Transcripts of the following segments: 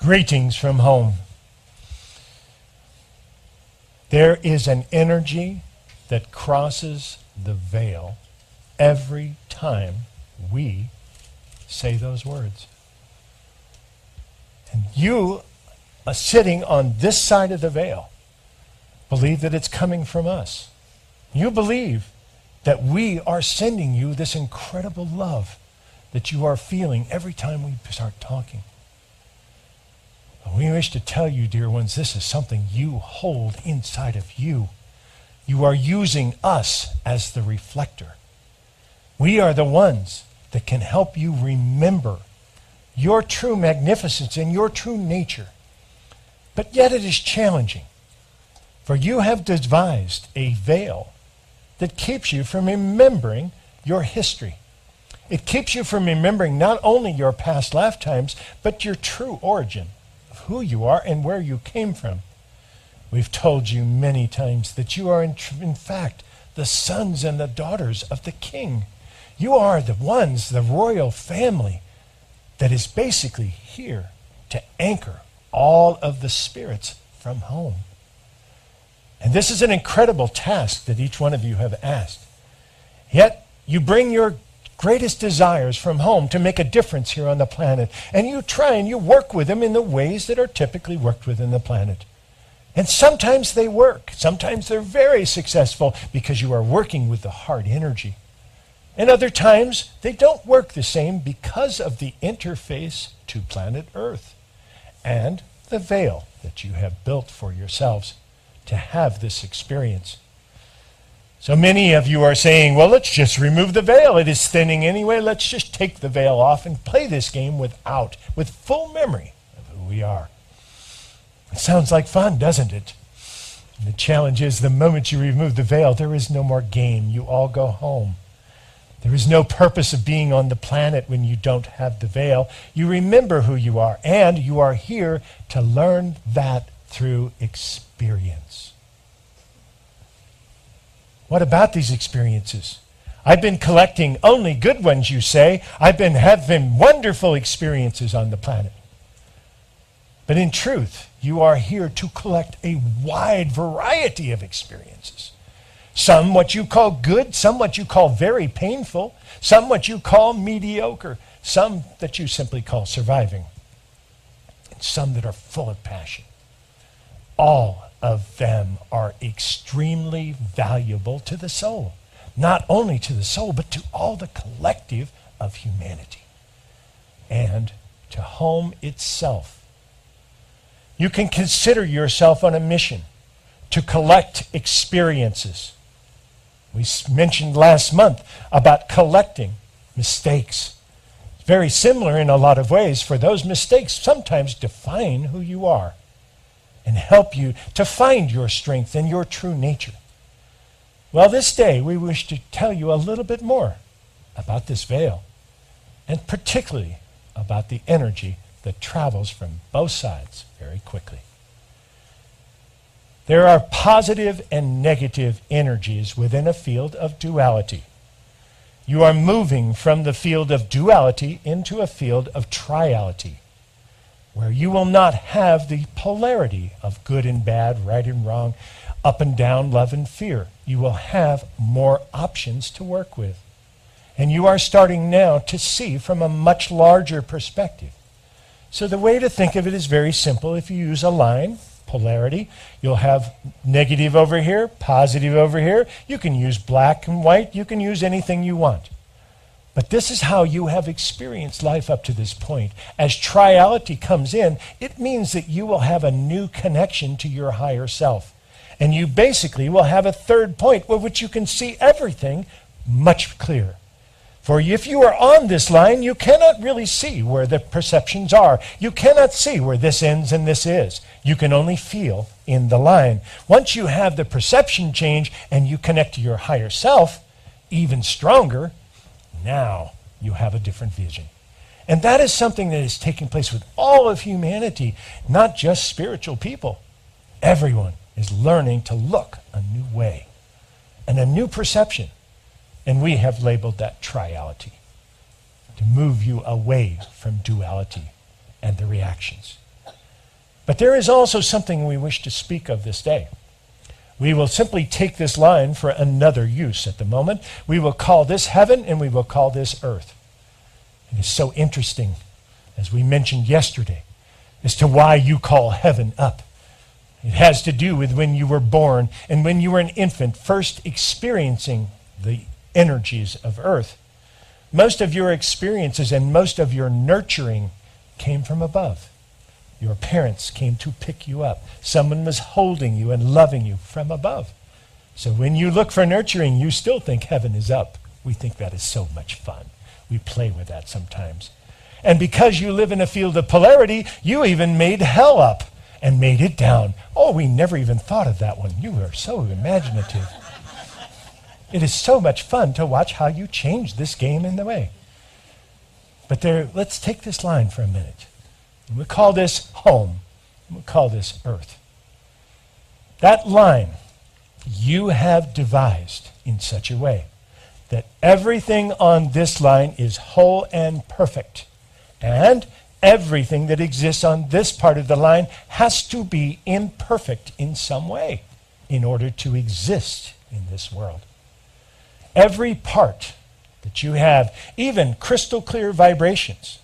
Greetings from home. There is an energy that crosses the veil every time we say those words. And you, sitting on this side of the veil, believe that it's coming from us. You believe that we are sending you this incredible love that you are feeling every time we start talking. We wish to tell you, dear ones, this is something you hold inside of you. You are using us as the reflector. We are the ones that can help you remember your true magnificence and your true nature. But yet it is challenging, for you have devised a veil that keeps you from remembering your history. It keeps you from remembering not only your past lifetimes, but your true origin. Who you are and where you came from. We've told you many times that you are in fact the sons and the daughters of the king. You are the ones, the royal family that is basically here to anchor all of the spirits from home. And this is an incredible task that each one of you have asked. Yet you bring your greatest desires from home to make a difference here on the planet. And you try and you work with them in the ways that are typically worked with in the planet. And sometimes they work. Sometimes they're very successful because you are working with the heart energy. And other times they don't work the same because of the interface to planet Earth and the veil that you have built for yourselves to have this experience. So many of you are saying, well, let's just remove the veil. It is thinning anyway. Let's just take the veil off and play this game with full memory of who we are. It sounds like fun, doesn't it? And the challenge is the moment you remove the veil, there is no more game. You all go home. There is no purpose of being on the planet when you don't have the veil. You remember who you are, and you are here to learn that through experience. What about these experiences? I've been collecting only good ones, you say. I've been having wonderful experiences on the planet. But in truth, you are here to collect a wide variety of experiences. Some what you call good, some what you call very painful, some what you call mediocre, some that you simply call surviving, and some that are full of passion. All of them are extremely valuable to the soul. Not only to the soul, but to all the collective of humanity. And to home itself. You can consider yourself on a mission to collect experiences. We mentioned last month about collecting mistakes. Very similar in a lot of ways, for those mistakes sometimes define who you are and help you to find your strength and your true nature. Well, this day we wish to tell you a little bit more about this veil, and particularly about the energy that travels from both sides very quickly. There are positive and negative energies within a field of duality. You are moving from the field of duality into a field of triality, where you will not have the polarity of good and bad, right and wrong, up and down, love and fear. You will have more options to work with. And you are starting now to see from a much larger perspective. So the way to think of it is very simple. If you use a line, polarity, you'll have negative over here, positive over here. You can use black and white. You can use anything you want. But this is how you have experienced life up to this point. As triality comes in, it means that you will have a new connection to your higher self. And you basically will have a third point with which you can see everything much clearer. For if you are on this line, you cannot really see where the perceptions are. You cannot see where this ends and this is. You can only feel in the line. Once you have the perception change and you connect to your higher self, even stronger, now you have a different vision. And that is something that is taking place with all of humanity, not just spiritual people. Everyone is learning to look a new way and a new perception. And we have labeled that triality, to move you away from duality and the reactions. But there is also something we wish to speak of this day. We will simply take this line for another use at the moment. We will call this heaven and we will call this earth. It is so interesting, as we mentioned yesterday, as to why you call heaven up. It has to do with when you were born and when you were an infant, first experiencing the energies of earth. Most of your experiences and most of your nurturing came from above. Your parents came to pick you up. Someone was holding you and loving you from above. So when you look for nurturing, you still think heaven is up. We think that is so much fun. We play with that sometimes. And because you live in a field of polarity, you even made hell up and made it down. Oh, we never even thought of that one. You are so imaginative. It is so much fun to watch how you change this game in the way. But let's take this line for a minute. We call this home. We call this earth. That line you have devised in such a way that everything on this line is whole and perfect. And everything that exists on this part of the line has to be imperfect in some way in order to exist in this world. Every part that you have, even crystal clear vibrations,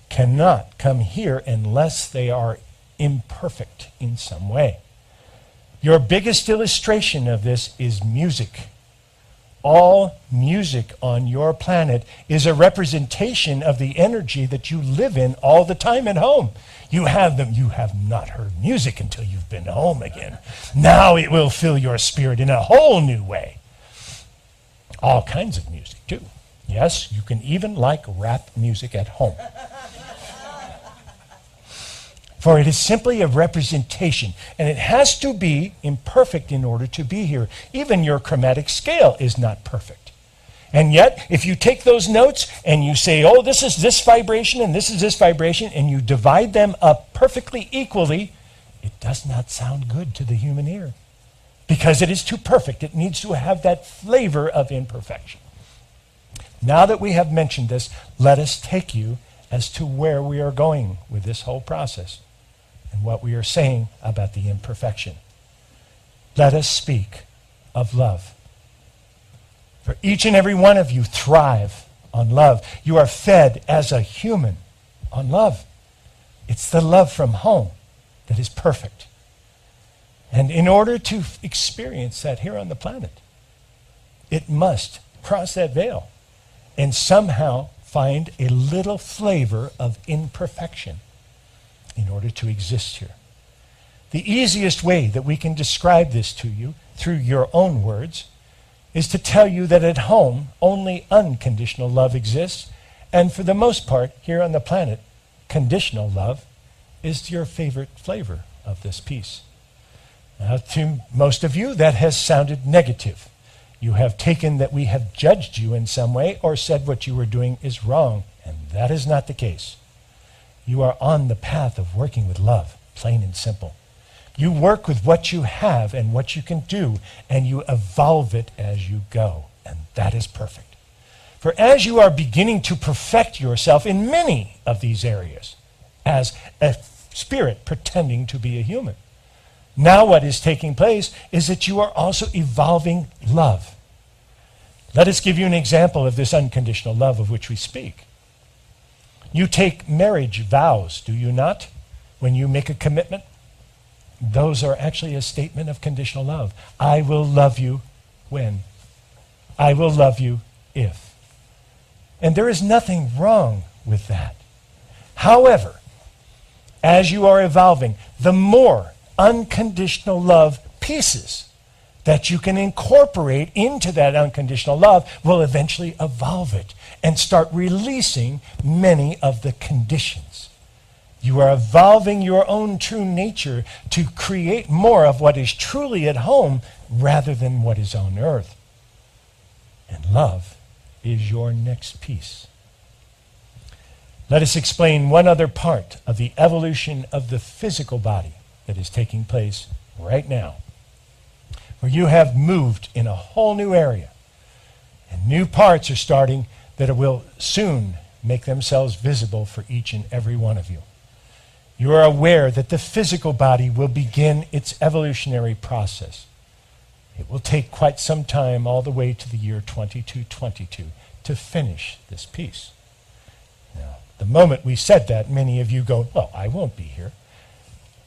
cannot come here unless they are imperfect in some way. Your biggest illustration of this is music. All music on your planet is a representation of the energy that you live in all the time at home. You have them. You have not heard music until you've been home again. Now it will fill your spirit in a whole new way. All kinds of music, too. Yes, you can even like rap music at home. For it is simply a representation, and it has to be imperfect in order to be here. Even your chromatic scale is not perfect. And yet, if you take those notes and you say, oh, this is this vibration and this is this vibration, and you divide them up perfectly equally, it does not sound good to the human ear. Because it is too perfect. It needs to have that flavor of imperfection. Now that we have mentioned this, let us take you as to where we are going with this whole process and what we are saying about the imperfection. Let us speak of love. For each and every one of you thrive on love. You are fed as a human on love. It's the love from home that is perfect. And in order to experience that here on the planet, it must cross that veil and somehow find a little flavor of imperfection in order to exist here. The easiest way that we can describe this to you through your own words is to tell you that at home only unconditional love exists, and for the most part here on the planet, conditional love is your favorite flavor of this piece. Now, to most of you, that has sounded negative. You have taken that we have judged you in some way or said what you were doing is wrong, and that is not the case. You are on the path of working with love, plain and simple. You work with what you have and what you can do, and you evolve it as you go, and that is perfect. For as you are beginning to perfect yourself in many of these areas, as a spirit pretending to be a human, now what is taking place is that you are also evolving love. Let us give you an example of this unconditional love of which we speak. You take marriage vows, do you not? When you make a commitment, those are actually a statement of conditional love. I will love you when? I will love you if. And there is nothing wrong with that. However, as you are evolving, the more unconditional love pieces that you can incorporate into that unconditional love will eventually evolve it and start releasing many of the conditions. You are evolving your own true nature to create more of what is truly at home rather than what is on earth. And love is your next piece. Let us explain one other part of the evolution of the physical body that is taking place right now, where you have moved in a whole new area, and new parts are starting that will soon make themselves visible for each and every one of you. You are aware that the physical body will begin its evolutionary process. It will take quite some time, all the way to the year 2222, to finish this piece. Now, the moment we said that, many of you go, well, I won't be here.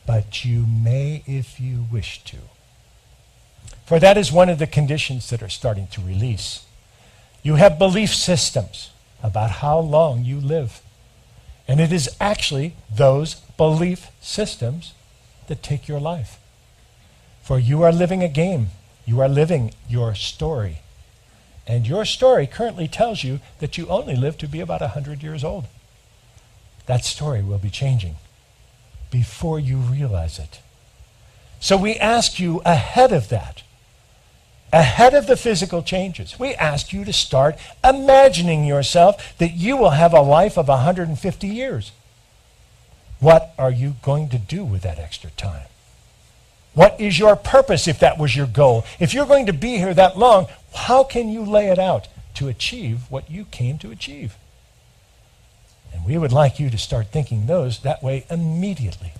But you may if you wish to. For that is one of the conditions that are starting to release. You have belief systems about how long you live. And it is actually those belief systems that take your life. For you are living a game. You are living your story. And your story currently tells you that you only live to be about 100 years old. That story will be changing before you realize it. So we ask you ahead of that, ahead of the physical changes, we ask you to start imagining yourself that you will have a life of 150 years. What are you going to do with that extra time? What is your purpose if that was your goal? If you're going to be here that long, how can you lay it out to achieve what you came to achieve? And we would like you to start thinking those that way immediately.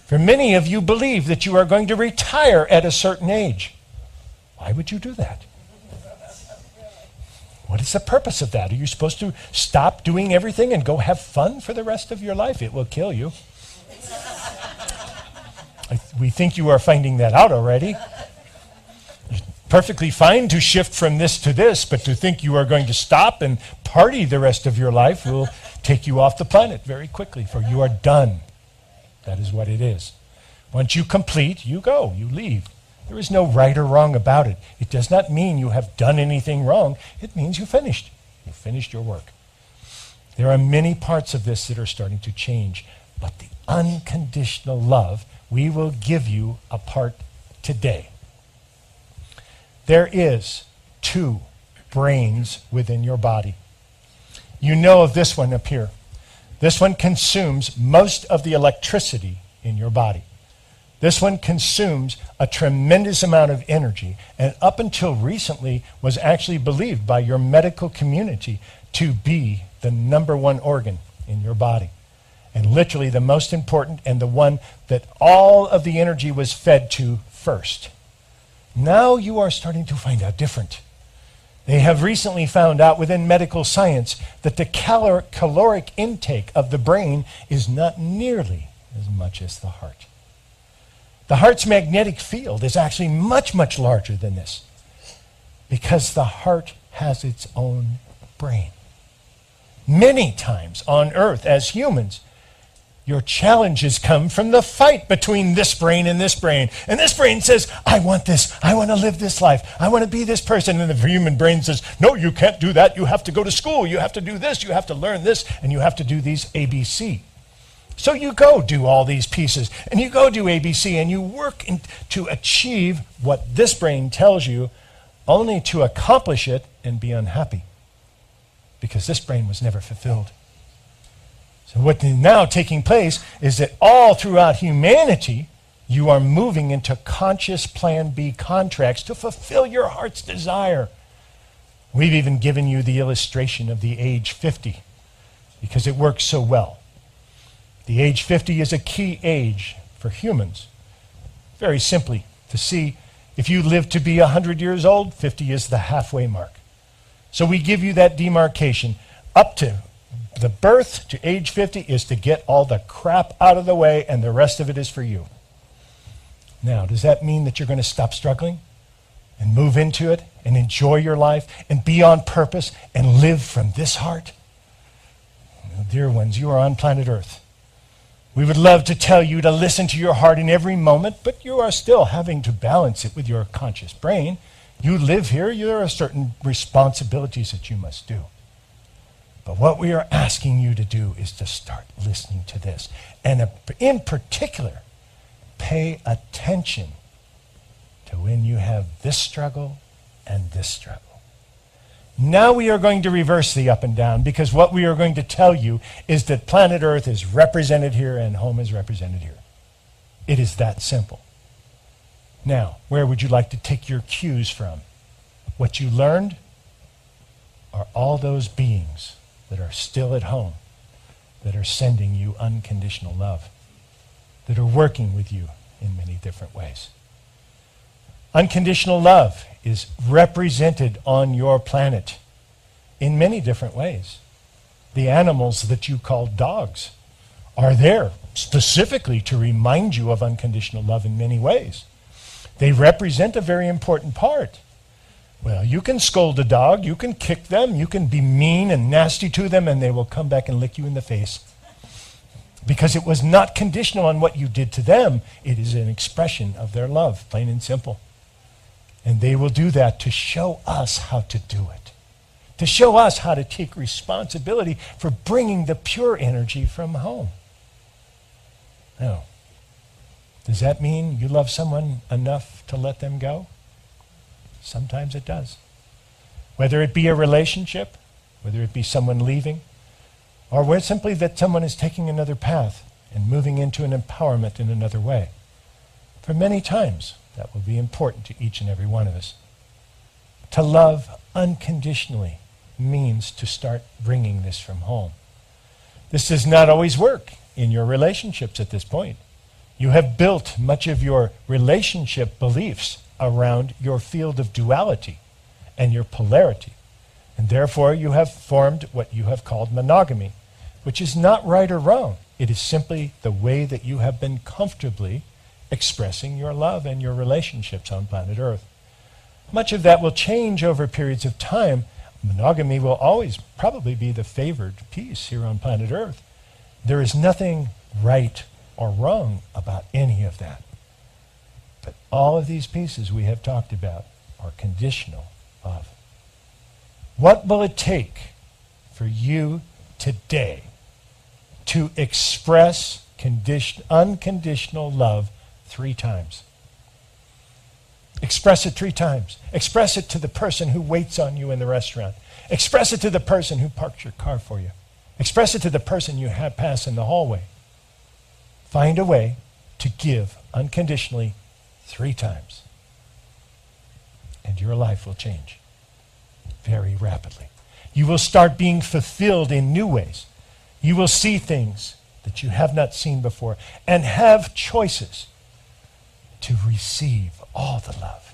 For many of you believe that you are going to retire at a certain age. Why would you do that? What is the purpose of that? Are you supposed to stop doing everything and go have fun for the rest of your life? It will kill you. We think you are finding that out already. It's perfectly fine to shift from this to this, but to think you are going to stop and party the rest of your life will take you off the planet very quickly, for you are done. That is what it is. Once you complete, you go, you leave. There is no right or wrong about it. It does not mean you have done anything wrong. It means you finished. You finished your work. There are many parts of this that are starting to change, but the unconditional love, we will give you a part today. There is 2 brains within your body. You know of this one up here. This one consumes most of the electricity in your body. This one consumes a tremendous amount of energy, and up until recently was actually believed by your medical community to be the #1 organ in your body. And literally the most important and the one that all of the energy was fed to first. Now you are starting to find out different. They have recently found out within medical science that the caloric intake of the brain is not nearly as much as the heart. The heart's magnetic field is actually much, much larger than this, because the heart has its own brain. Many times on earth as humans, your challenges come from the fight between this brain and this brain. And this brain says, I want this. I want to live this life. I want to be this person. And the human brain says, no, you can't do that. You have to go to school. You have to do this. You have to learn this. And you have to do these ABC. So you go do all these pieces. And you go do ABC. And you work to achieve what this brain tells you, only to accomplish it and be unhappy. Because this brain was never fulfilled. So what is now taking place is that all throughout humanity, you are moving into conscious Plan B contracts to fulfill your heart's desire. We've even given you the illustration of the age 50 because it works so well. The age 50 is a key age for humans. Very simply, to see if you live to be 100 years old, 50 is the halfway mark. So we give you that demarcation. Up to the birth to age 50 is to get all the crap out of the way, and the rest of it is for you. Now, does that mean that you're going to stop struggling and move into it and enjoy your life and be on purpose and live from this heart? Well, dear ones, you are on planet Earth. We would love to tell you to listen to your heart in every moment, but you are still having to balance it with your conscious brain. You live here, there are certain responsibilities that you must do. But what we are asking you to do is to start listening to this. And in particular, pay attention to when you have this struggle and this struggle. Now we are going to reverse the up and down, because what we are going to tell you is that planet Earth is represented here and home is represented here. It is that simple. Now, where would you like to take your cues from? What you learned are all those beings that are still at home, that are sending you unconditional love, that are working with you in many different ways. Unconditional love is represented on your planet in many different ways. The animals that you call dogs are there specifically to remind you of unconditional love in many ways. They represent a very important part. Well, you can scold a dog, you can kick them, you can be mean and nasty to them, and they will come back and lick you in the face. Because it was not conditional on what you did to them. It is an expression of their love, plain and simple. And they will do that to show us how to do it. To show us how to take responsibility for bringing the pure energy from home. Now, does that mean you love someone enough to let them go? Sometimes it does. Whether it be a relationship, whether it be someone leaving, or where simply that someone is taking another path and moving into an empowerment in another way. For many times, that will be important to each and every one of us. To love unconditionally means to start bringing this from home. This does not always work in your relationships at this point. You have built much of your relationship beliefs around your field of duality and your polarity. And therefore you have formed what you have called monogamy, which is not right or wrong. It is simply the way that you have been comfortably expressing your love and your relationships on planet Earth. Much of that will change over periods of time. Monogamy will always probably be the favored piece here on planet Earth. There is nothing right or wrong about any of that. But all of these pieces we have talked about are conditional love. What will it take for you today to express unconditional love 3 times? Express it 3 times. Express it to the person who waits on you in the restaurant. Express it to the person who parked your car for you. Express it to the person you have pass in the hallway. Find a way to give unconditionally 3 times. And your life will change very rapidly. You will start being fulfilled in new ways. You will see things that you have not seen before and have choices to receive all the love.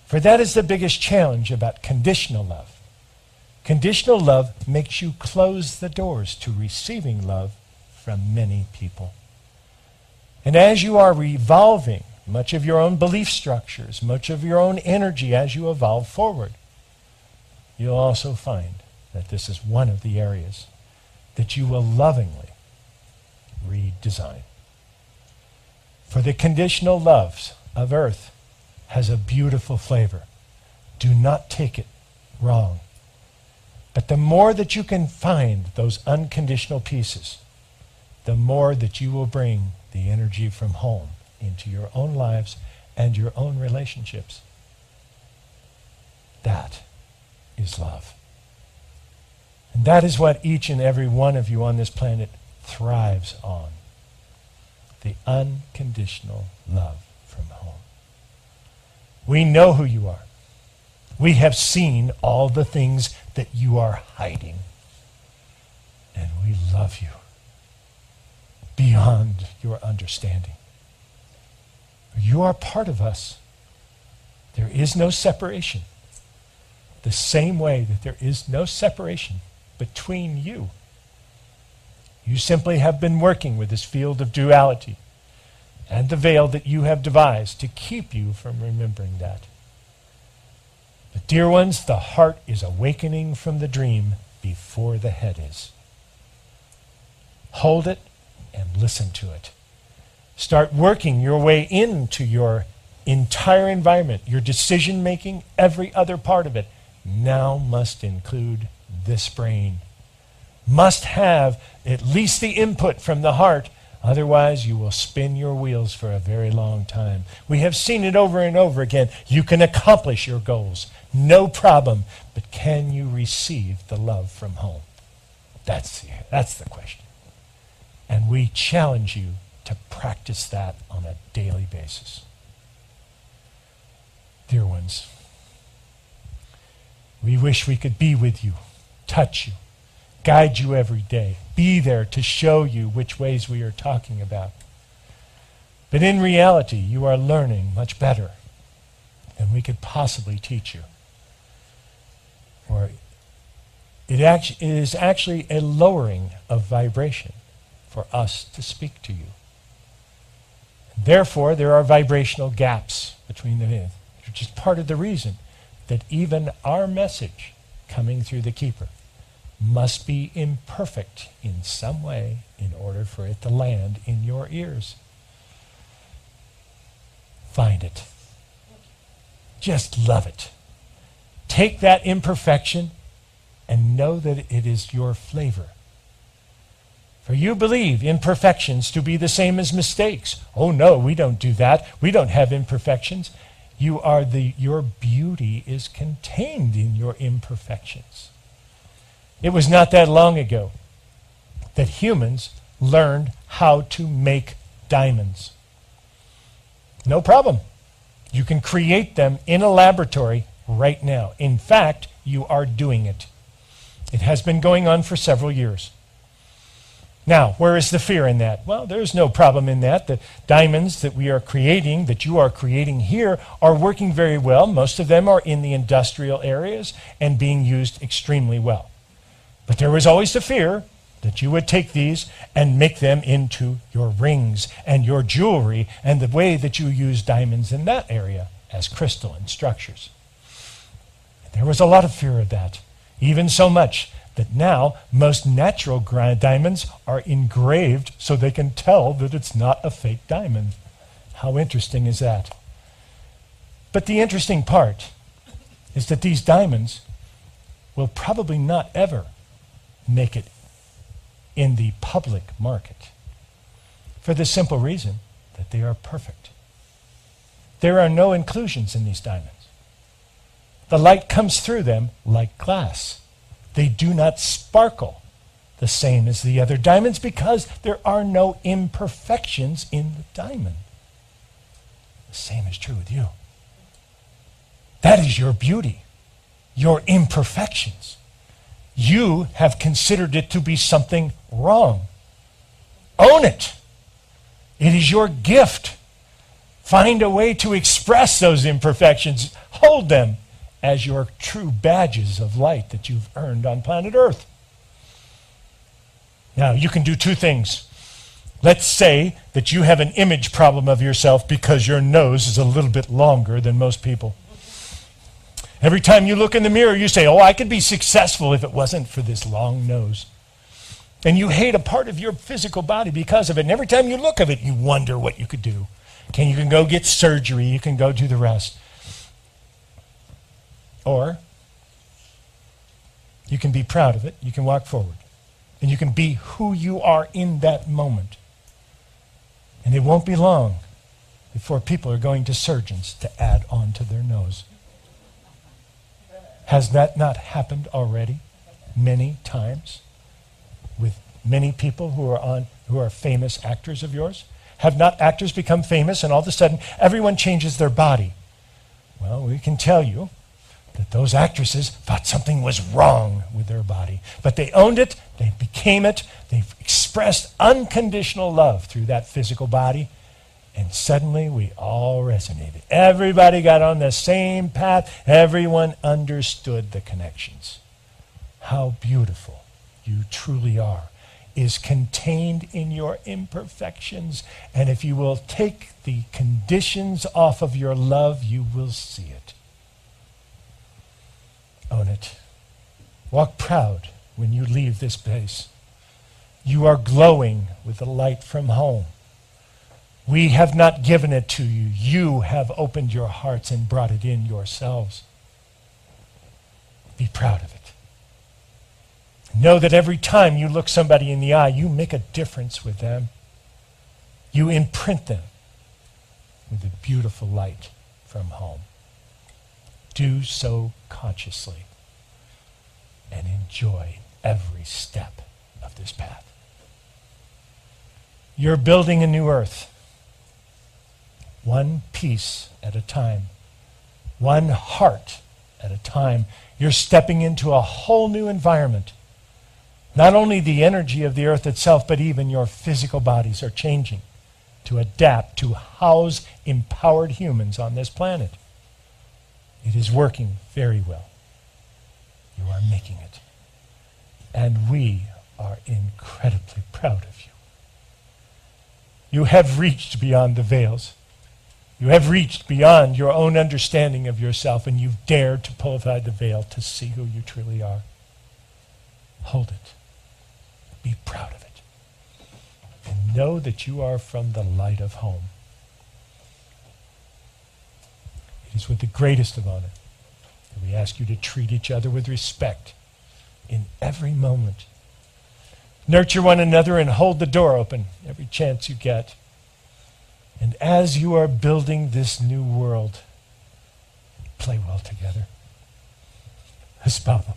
For that is the biggest challenge about conditional love. Conditional love makes you close the doors to receiving love from many people. And as you are revolving much of your own belief structures, much of your own energy as you evolve forward, you'll also find that this is one of the areas that you will lovingly redesign. For the conditional loves of Earth has a beautiful flavor. Do not take it wrong. But the more that you can find those unconditional pieces, the more that you will bring the energy from home into your own lives and your own relationships. That is love. And that is what each and every one of you on this planet thrives on. The unconditional love from home. We know who you are. We have seen all the things that you are hiding. And we love you beyond your understanding. You are part of us. There is no separation. The same way that there is no separation between you. You simply have been working with this field of duality and the veil that you have devised to keep you from remembering that. But dear ones, the heart is awakening from the dream before the head is. Hold it and listen to it. Start working your way into your entire environment, your decision making, every other part of it now must include this brain. Must have at least the input from the heart. Otherwise, you will spin your wheels for a very long time. We have seen it over and over again. You can accomplish your goals. No problem. But can you receive the love from home? That's the question. And we challenge you to practice that on a daily basis. Dear ones, we wish we could be with you, touch you, guide you every day, be there to show you which ways we are talking about. But in reality, you are learning much better than we could possibly teach you. Or it is actually a lowering of vibration for us to speak to you. Therefore, there are vibrational gaps between the two, which is part of the reason that even our message coming through the keeper must be imperfect in some way in order for it to land in your ears. Find it. Just love it. Take that imperfection and know that it is your flavor. For you believe imperfections to be the same as mistakes. Oh no, we don't do that. We don't have imperfections. Your beauty is contained in your imperfections. It was not that long ago that humans learned how to make diamonds. No problem. You can create them in a laboratory right now. In fact, you are doing it. It has been going on for several years. Now, where is the fear in that? Well, there's no problem in that. The diamonds that we are creating, that you are creating here, are working very well. Most of them are in the industrial areas and being used extremely well. But there was always the fear that you would take these and make them into your rings and your jewelry and the way that you use diamonds in that area as crystalline structures. There was a lot of fear of that, even so much that now most natural diamonds are engraved so they can tell that it's not a fake diamond. How interesting is that? But the interesting part is that these diamonds will probably not ever make it in the public market for the simple reason that they are perfect. There are no inclusions in these diamonds. The light comes through them like glass. They do not sparkle the same as the other diamonds because there are no imperfections in the diamond. The same is true with you. That is your beauty, your imperfections. You have considered it to be something wrong. Own it. It is your gift. Find a way to express those imperfections. Hold them as your true badges of light that you've earned on planet Earth. Now, you can do two things. Let's say that you have an image problem of yourself because your nose is a little bit longer than most people. Every time you look in the mirror, you say, oh, I could be successful if it wasn't for this long nose. And you hate a part of your physical body because of it. And every time you look at it, you wonder what you could do. You can go get surgery. You can go do the rest. Or you can be proud of it. You can walk forward. And you can be who you are in that moment. And it won't be long before people are going to surgeons to add on to their nose. Has that not happened already many times with many people who are famous actors of yours? Have not actors become famous and all of a sudden everyone changes their body? Well, we can tell you that those actresses thought something was wrong with their body. But they owned it, they became it, they expressed unconditional love through that physical body. And suddenly we all resonated. Everybody got on the same path. Everyone understood the connections. How beautiful you truly are is contained in your imperfections. And if you will take the conditions off of your love, you will see it. Own it. Walk proud when you leave this place. You are glowing with the light from home. We have not given it to you. You have opened your hearts and brought it in yourselves. Be proud of it. Know that every time you look somebody in the eye, you make a difference with them. You imprint them with the beautiful light from home. Do so consciously and enjoy every step of this path. You're building a new earth. One piece at a time, one heart at a time. You're stepping into a whole new environment. Not only the energy of the earth itself, but even your physical bodies are changing to adapt to house empowered humans on this planet. It is working very well. You are making it. And we are incredibly proud of you. You have reached beyond the veils. You have reached beyond your own understanding of yourself, and you've dared to pull aside the veil to see who you truly are. Hold it. Be proud of it. And know that you are from the light of home. It is with the greatest of honor that we ask you to treat each other with respect in every moment. Nurture one another and hold the door open every chance you get. And as you are building this new world, play well together. Espavo.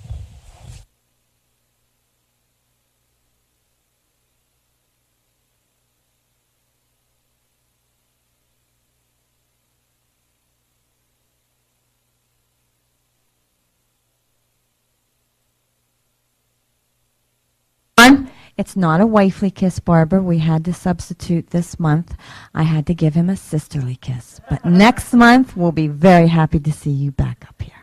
It's not a wifely kiss, Barbara. We had to substitute this month. I had to give him a sisterly kiss. But next month, we'll be very happy to see you back up here.